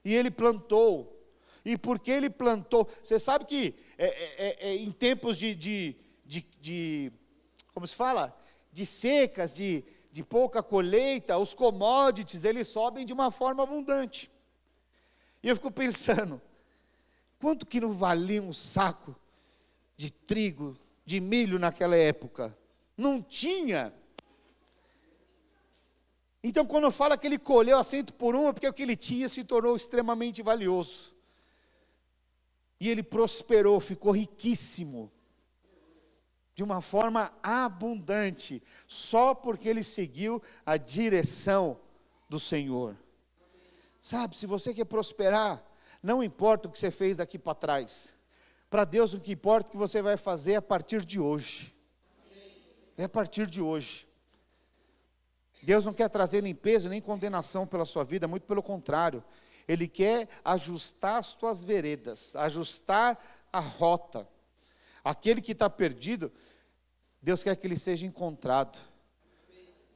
e ele plantou. E porque ele plantou, você sabe que em tempos como se fala? De secas, de pouca colheita, os commodities, eles sobem de uma forma abundante. E eu fico pensando, quanto que não valia um saco de trigo, de milho naquela época? Não tinha. Então quando fala que ele colheu a 100 por um, é porque o que ele tinha se tornou extremamente valioso. E ele prosperou, ficou riquíssimo. De uma forma abundante, só porque ele seguiu a direção do Senhor. Sabe, se você quer prosperar, não importa o que você fez daqui para trás. Para Deus o que importa é o que você vai fazer a partir de hoje. É a partir de hoje. Deus não quer trazer nem peso, nem condenação pela sua vida, muito pelo contrário. Ele quer ajustar as tuas veredas, ajustar a rota. Aquele que está perdido, Deus quer que ele seja encontrado.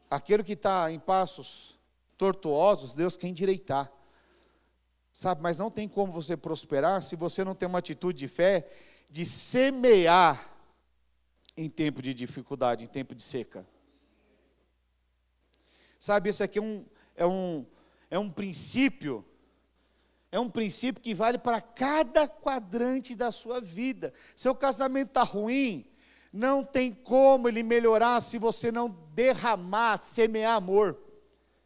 Aquele que está em passos tortuosos, Deus quer endireitar. Sabe, mas não tem como você prosperar se você não tem uma atitude de fé, de semear em tempo de dificuldade, em tempo de seca. Sabe, esse aqui é um princípio. É um princípio que vale para cada quadrante da sua vida. Seu casamento está ruim, Não tem como ele melhorar se você não derramar, semear amor.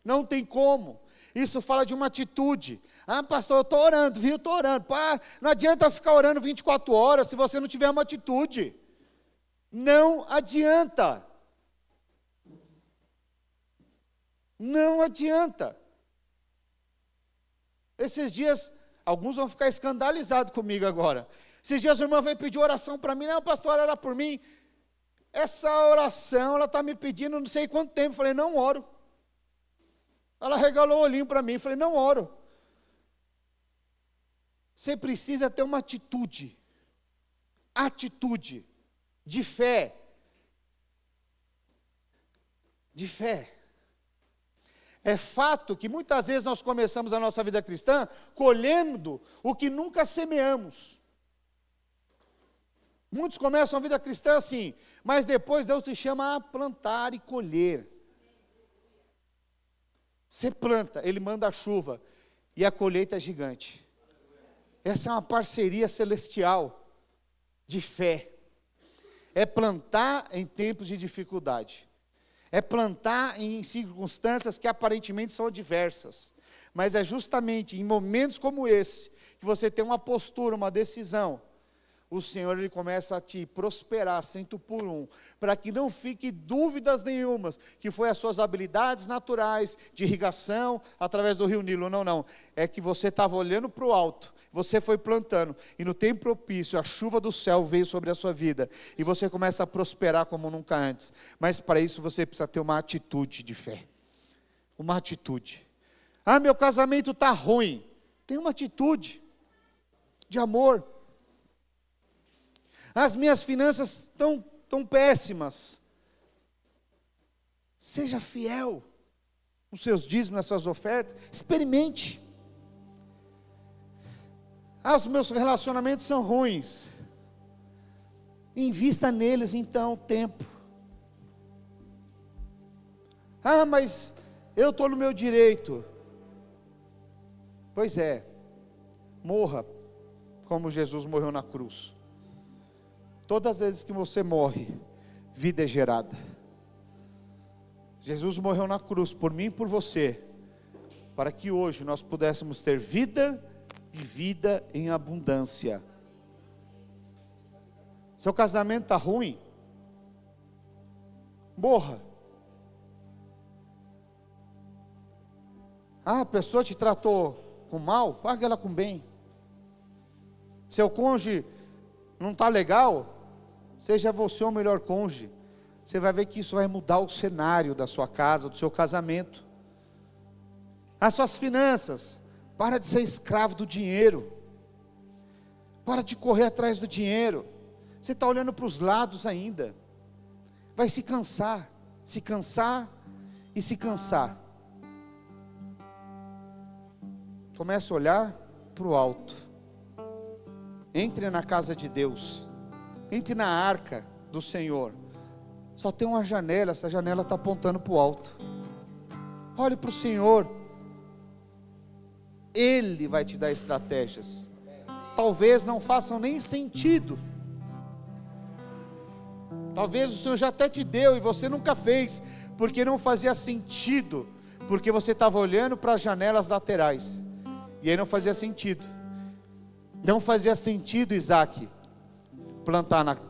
Não tem como. Isso fala de uma atitude. Ah, pastor, eu estou orando, viu? Estou orando. Pá, não adianta ficar orando 24 horas se você não tiver uma atitude. Não adianta. Não adianta. Esses dias, alguns vão ficar escandalizados comigo agora. Esses dias a irmã veio pedir oração para mim. Não, pastor, ora por mim. Essa oração, ela está me pedindo não sei quanto tempo. Eu falei, não oro. Ela regalou o olhinho para mim. Eu falei, não oro. Você precisa ter uma atitude. Atitude de fé. De fé. É fato que muitas vezes nós começamos a nossa vida cristã colhendo o que nunca semeamos. Muitos começam a vida cristã assim, mas depois Deus te chama a plantar e colher. Você planta, Ele manda a chuva, e a colheita é gigante. Essa é uma parceria celestial de fé. É plantar em tempos de dificuldade. É plantar em circunstâncias que aparentemente são adversas. Mas é justamente em momentos como esse, que você tem uma postura, uma decisão, o Senhor ele começa a te prosperar 100%, para que não fique dúvidas nenhumas, que foi as suas habilidades naturais, de irrigação, através do rio Nilo, não, é que você estava olhando para o alto, você foi plantando, e no tempo propício, a chuva do céu veio sobre a sua vida, e você começa a prosperar como nunca antes, mas para isso você precisa ter uma atitude de fé, uma atitude. Ah, meu casamento está ruim, tem uma atitude de amor. As minhas finanças estão péssimas. Seja fiel nos seus dízimos, nas suas ofertas. Experimente. Ah, os meus relacionamentos são ruins. Invista neles então tempo. Ah, mas eu estou no meu direito. Pois é. Morra como Jesus morreu na cruz. Todas as vezes que você morre, vida é gerada. Jesus morreu na cruz por mim e por você, para que hoje nós pudéssemos ter vida e vida em abundância. Seu casamento está ruim? Morra. Ah, a pessoa te tratou com mal? Pague ela com bem. Seu cônjuge não está legal? Seja você o melhor cônjuge. Você vai ver que isso vai mudar o cenário da sua casa, do seu casamento. As suas finanças. Para de ser escravo do dinheiro. Para de correr atrás do dinheiro. Você está olhando para os lados ainda. Vai se cansar e se cansar. Comece a olhar para o alto. Entre na casa de Deus. Entre na arca do Senhor. Só tem uma janela, essa janela está apontando para o alto. Olhe para o Senhor. Ele vai te dar estratégias. Talvez não façam nem sentido. Talvez o Senhor já até te deu e você nunca fez, porque não fazia sentido, porque você estava olhando para as janelas laterais, e aí não fazia sentido. Não fazia sentido, Isaac, plantar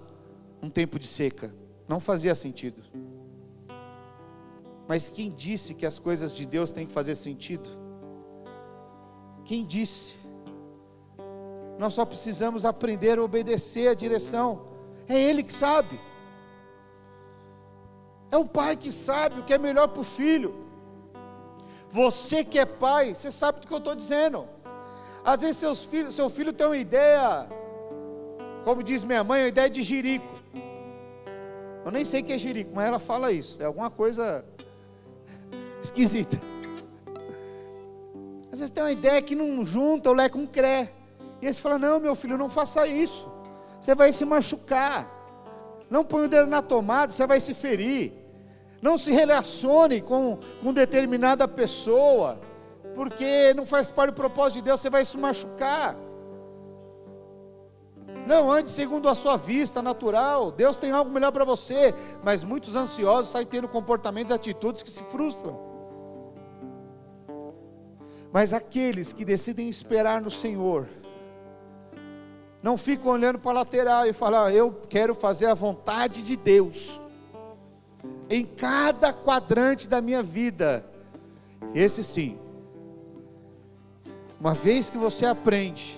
um tempo de seca. Não fazia sentido. Mas quem disse que as coisas de Deus têm que fazer sentido? Quem disse? Nós só precisamos aprender a obedecer a direção. É Ele que sabe. É o pai que sabe o que é melhor para o filho. Você que é pai, você sabe do que eu estou dizendo. Às vezes seu filho tem uma ideia, como diz minha mãe, uma ideia de jirico. Eu nem sei o que é jirico, mas ela fala isso. É alguma coisa esquisita. Às vezes tem uma ideia que não junta o lé com o cré. E aí você fala, não, meu filho, não faça isso. Você vai se machucar. Não põe o dedo na tomada, você vai se ferir. Não se relacione com determinada pessoa, porque não faz parte do propósito de Deus, você vai se machucar. Não ande segundo a sua vista natural. Deus tem algo melhor para você, mas muitos ansiosos saem tendo comportamentos e atitudes que se frustram. Mas aqueles que decidem esperar no Senhor, não ficam olhando para a lateral e falam: eu quero fazer a vontade de Deus em cada quadrante da minha vida. Esse sim, uma vez que você aprende,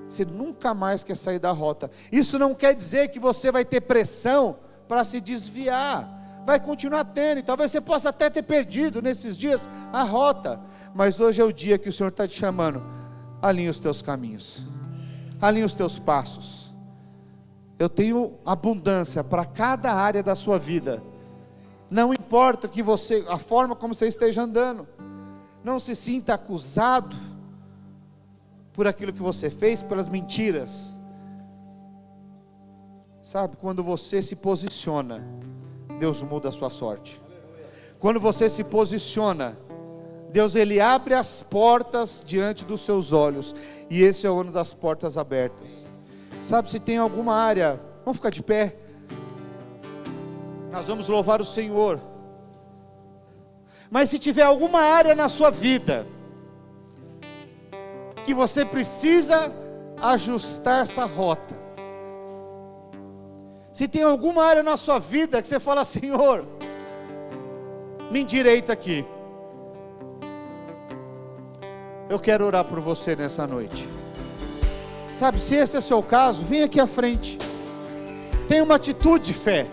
você nunca mais quer sair da rota. Isso não quer dizer que você vai ter pressão para se desviar. Vai continuar tendo, e talvez você possa até ter perdido nesses dias a rota, mas hoje é o dia que o Senhor está te chamando: alinha os teus caminhos, alinha os teus passos. Eu tenho abundância para cada área da sua vida. Não importa que a forma como você esteja andando, não se sinta acusado por aquilo que você fez, pelas mentiras. Sabe, quando você se posiciona, Deus muda a sua sorte. Quando você se posiciona, Deus, Ele abre as portas diante dos seus olhos, e esse é o ano das portas abertas. Sabe, se tem alguma área, vamos ficar de pé, nós vamos louvar o Senhor. Mas se tiver alguma área na sua vida que você precisa ajustar essa rota, se tem alguma área na sua vida que você fala: Senhor, me endireita aqui, eu quero orar por você nessa noite. Sabe, se esse é o seu caso, vem aqui à frente, tenha uma atitude de fé,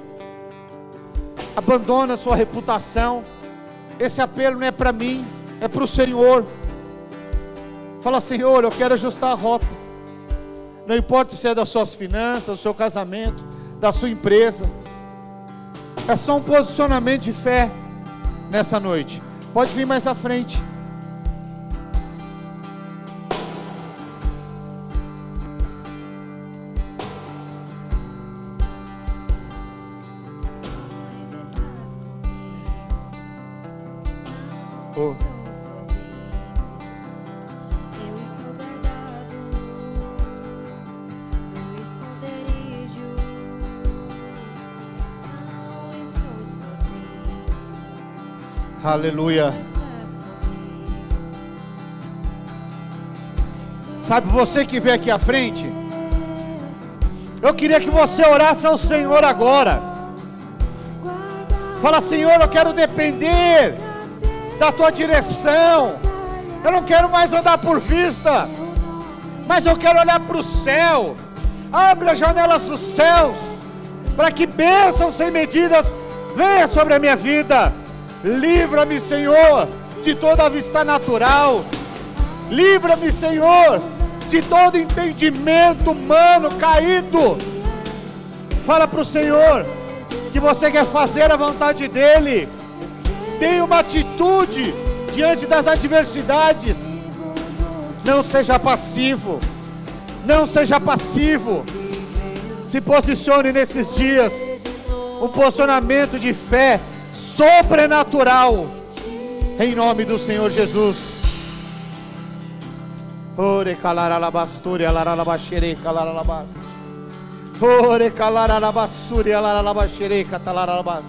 abandona a sua reputação. Esse apelo não é para mim, é para o Senhor. Fala: Senhor, eu quero ajustar a rota. Não importa se é das suas finanças, do seu casamento, da sua empresa. É só um posicionamento de fé nessa noite. Pode vir mais à frente. Oh. Aleluia. Sabe, você que veio aqui à frente, eu queria que você orasse ao Senhor agora. Fala: Senhor, eu quero depender da tua direção. Eu não quero mais andar por vista, mas eu quero olhar para o céu. Abre as janelas dos céus, para que bênçãos sem medidas venham sobre a minha vida. Livra-me, Senhor, de toda a vista natural. Livra-me, Senhor, de todo entendimento humano caído. Fala para o Senhor que você quer fazer a vontade dEle. Tenha uma atitude diante das adversidades. Não seja passivo. Não seja passivo. Se posicione nesses dias. Um posicionamento de fé sobrenatural, em nome do Senhor Jesus. Ore calaralabasturi alaralabaxere calaralabas. Ore calaralabasturi alaralabaxere catalaralabas.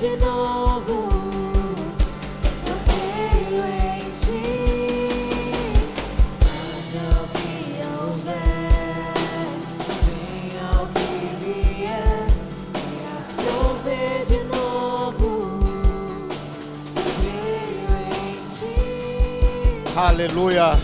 De novo. Aleluia.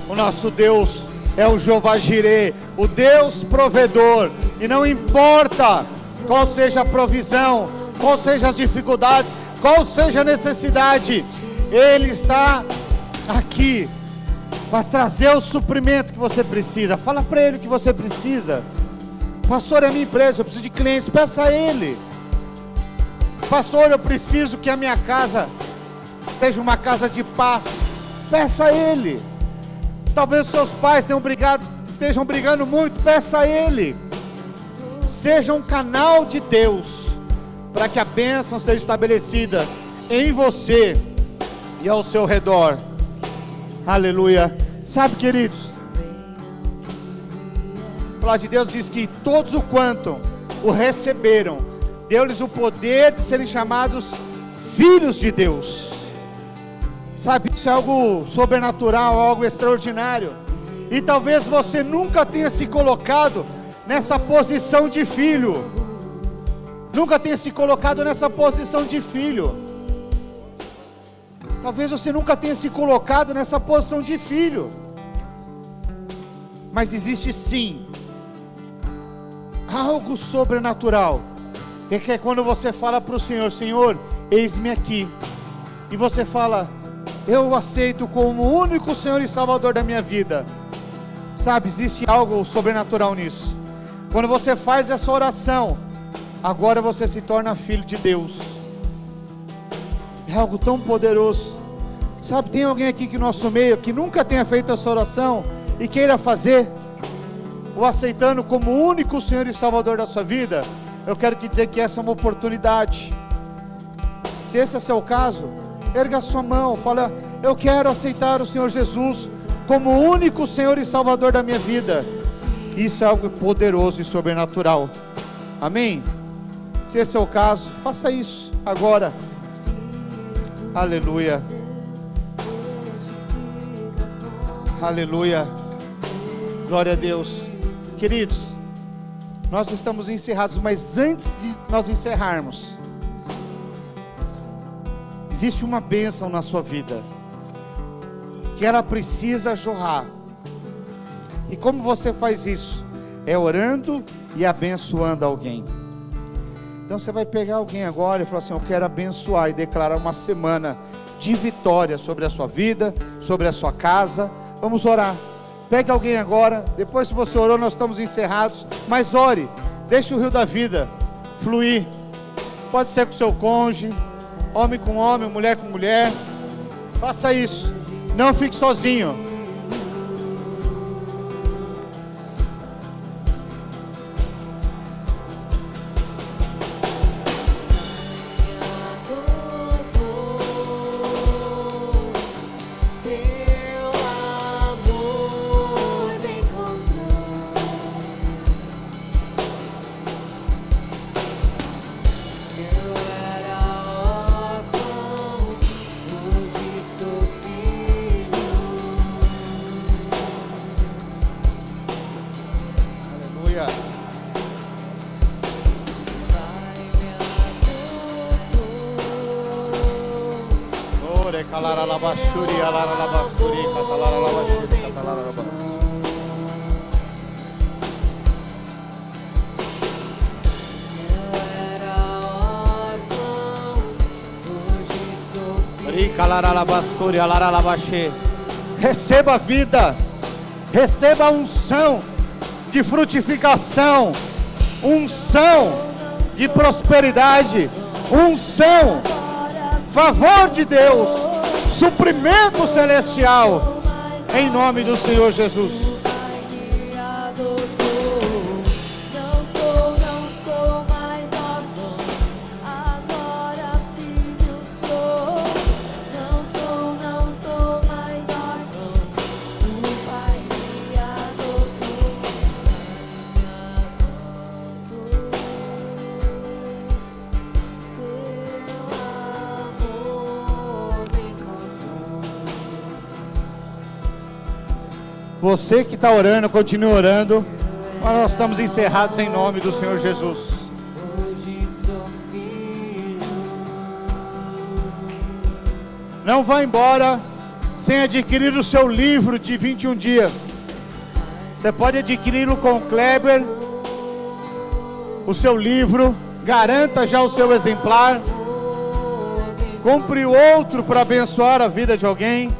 O nosso Deus é o Jeová Jireh, o Deus provedor. E não importa qual seja a provisão, qual seja as dificuldades, qual seja a necessidade, Ele está aqui para trazer o suprimento que você precisa. Fala para Ele o que você precisa. Pastor, é minha empresa, eu preciso de clientes. Peça a Ele. Pastor, eu preciso que a minha casa seja uma casa de paz. Peça a Ele. Talvez os seus pais estejam brigando muito. Peça a Ele. Seja um canal de Deus, para que a bênção seja estabelecida em você e ao seu redor. Aleluia. Sabe, queridos, a palavra de Deus diz que todos o quanto o receberam, deu-lhes o poder de serem chamados filhos de Deus. Sabe, isso é algo sobrenatural, algo extraordinário. E talvez você nunca tenha se colocado nessa posição de filho. Nunca tenha se colocado nessa posição de filho. Talvez você nunca tenha se colocado nessa posição de filho. Mas existe sim algo sobrenatural, que é quando você fala para o Senhor: Senhor, eis-me aqui. E você fala: eu o aceito como o único Senhor e Salvador da minha vida. Sabe, existe algo sobrenatural nisso. Quando você faz essa oração, agora você se torna filho de Deus. É algo tão poderoso. Sabe, tem alguém aqui que no nosso meio que nunca tenha feito essa oração e queira fazer, o aceitando como o único Senhor e Salvador da sua vida? Eu quero te dizer que essa é uma oportunidade. Se esse é seu caso, erga a sua mão, fala: eu quero aceitar o Senhor Jesus como o único Senhor e Salvador da minha vida. Isso é algo poderoso e sobrenatural. Amém? Se esse é o caso, faça isso agora. Aleluia. Aleluia. Glória a Deus. Queridos, nós estamos encerrados, mas antes de nós encerrarmos, existe uma bênção na sua vida, que ela precisa jorrar. E como você faz isso? É orando e abençoando alguém. Então você vai pegar alguém agora e falar assim: eu quero abençoar, e declarar uma semana de vitória sobre a sua vida, sobre a sua casa. Vamos orar. Pegue alguém agora. Depois, se você orou, nós estamos encerrados. Mas ore, deixe o rio da vida fluir. Pode ser com o seu cônjuge, homem com homem, mulher com mulher. Faça isso. Não fique sozinho. Receba a vida, receba a unção de frutificação, unção de prosperidade, unção, favor de Deus, suprimento celestial, em nome do Senhor Jesus. Você que está orando, continue orando. Mas nós estamos encerrados em nome do Senhor Jesus. Não vá embora sem adquirir o seu livro de 21 dias. Você pode adquiri-lo com o Kleber, o seu livro, garanta já o seu exemplar, compre outro para abençoar a vida de alguém.